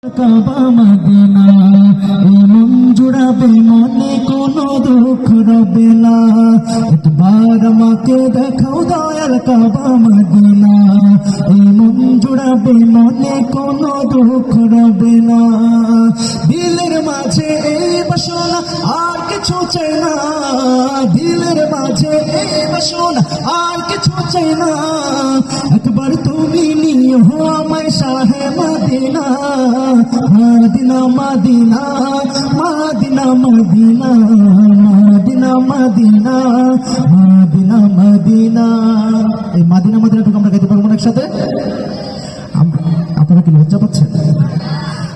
কাবা Medina এই মন জুড়াবে মনে কোনো দুঃখ রবে না একবার আমাকে দেখাও দয়াল কাবা মদিনা এই মন জুড়াবে মনে কোনো দুঃখ রবে না দিলের মাঝে এই বাসনা আর কিছু চাই না দিলের মাঝে এই বাসনা আর কিছু চাই না একবার তুমি নিও আমায় শাহে Medina Medina Medina Medina Medina Medina Medina Medina Medina এই মদিনা মদিনাটুকু আমরা গাইতে পারবো না একসাথে? আপনারা কি লজ্জা পাচ্ছেন?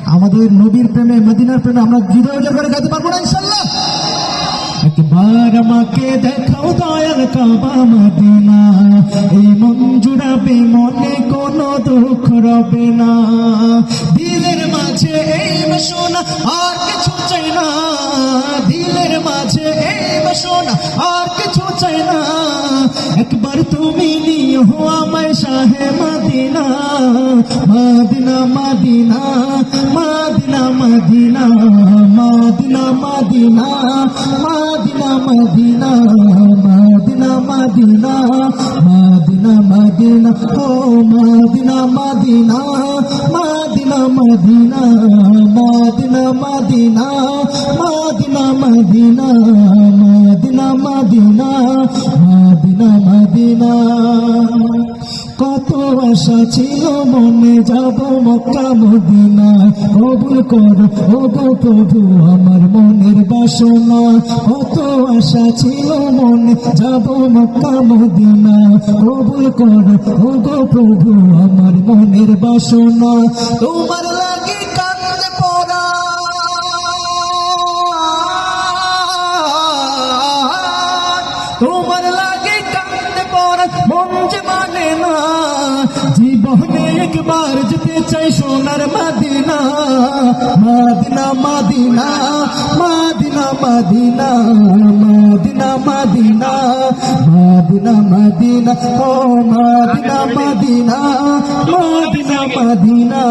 আমাদের নবীর প্রেমে মদিনার প্রেমে আমরা হৃদয় উজাড় করে গাইতে পারবো না ইনশাআল্লাহ? একবার আমাকে দেখাও দয়াল কাবা মদিনা এই মন জুড়াবে মনে কোনো দুঃখ রবে না দিলের মাঝে এই বাসনা আর কিছু চাই না দিলের মাঝে এই বাসনা আর কিছু চাই না একবার তুমি নিও আমায় শাহে Medina Medina Medina Medina Medina Medina Medina Medina Medina Medina Medina Medina Medina ও Medina Medina Medina Medina Medina Medina Medina Medina Medina Medina Medina Medina কত আশা ছিল মনে যাব মক্কা মদিনা কবুল করো ও গো প্রভু আমার মনের বাসনা কত আশা ছিল মনে যাব মক্কা মদিনা কবুল করো ও গো প্রভু আমার মনের বাসনা তোমার লাগি কান্দে পড়া তোমার লাগে কান্দে পড়া মন যে মানে না জীবনে একবার যেতে চাই সোনার Medina Medina Medina Medina Medina Medina Medina Medina Medina ও Medina Medina Medina Medina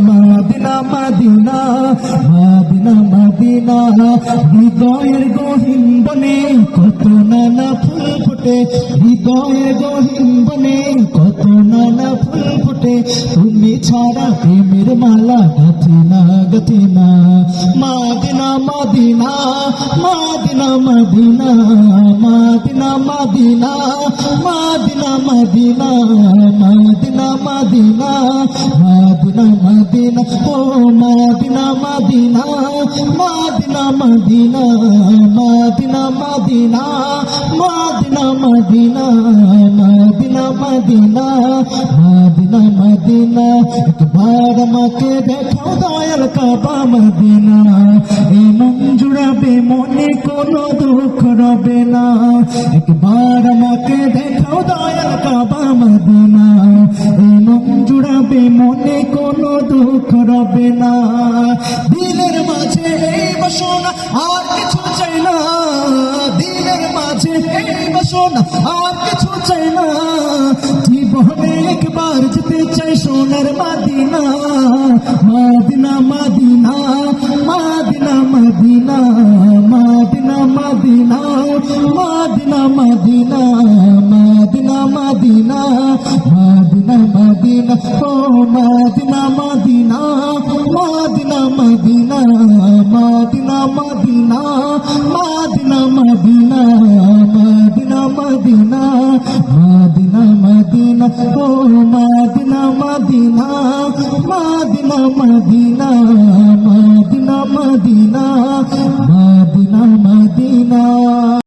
Medina Medina Medina Medina হৃদয়ের গহীন বনে কত নানা ফুল ফোটে হৃদয়ের গহীন বনে কত নানা ফুল ফোটে তুমি ছাড়া প্রেমের মালা গাথি না Medina Medina Medina Medina Medina Medina Medina Medina Medina Medina Medina Medina ও Medina Medina Medina Medina Medina Medina Medina Medina Medina Medina Medina Medina একবার আমাকে দেখাও দয়াল কাবা মদিনা এই মন জুড়াবে মনে কোনো দুঃখ রবে না একবার আমাকে দেখাও দয়াল কাবা মদিনা এই মন জুড়াবে মনে কোনো দুঃখ রবে না দিলের মাঝে এই বাসনা আর কিছু চাই না দিলের মাঝে এই বাসনা আর কিছু চাই না জীবনে একবার যেতে চাই সোনার Medina Medina Medina Medina Medina Medina Medina Medina Medina Medina Medina Medina Medina ও Medina Medina Medina Medina Medina Medina Medina Medina Medina Medina Medina Medina ও Medina Medina Medina Medina Medina Medina Medina Medina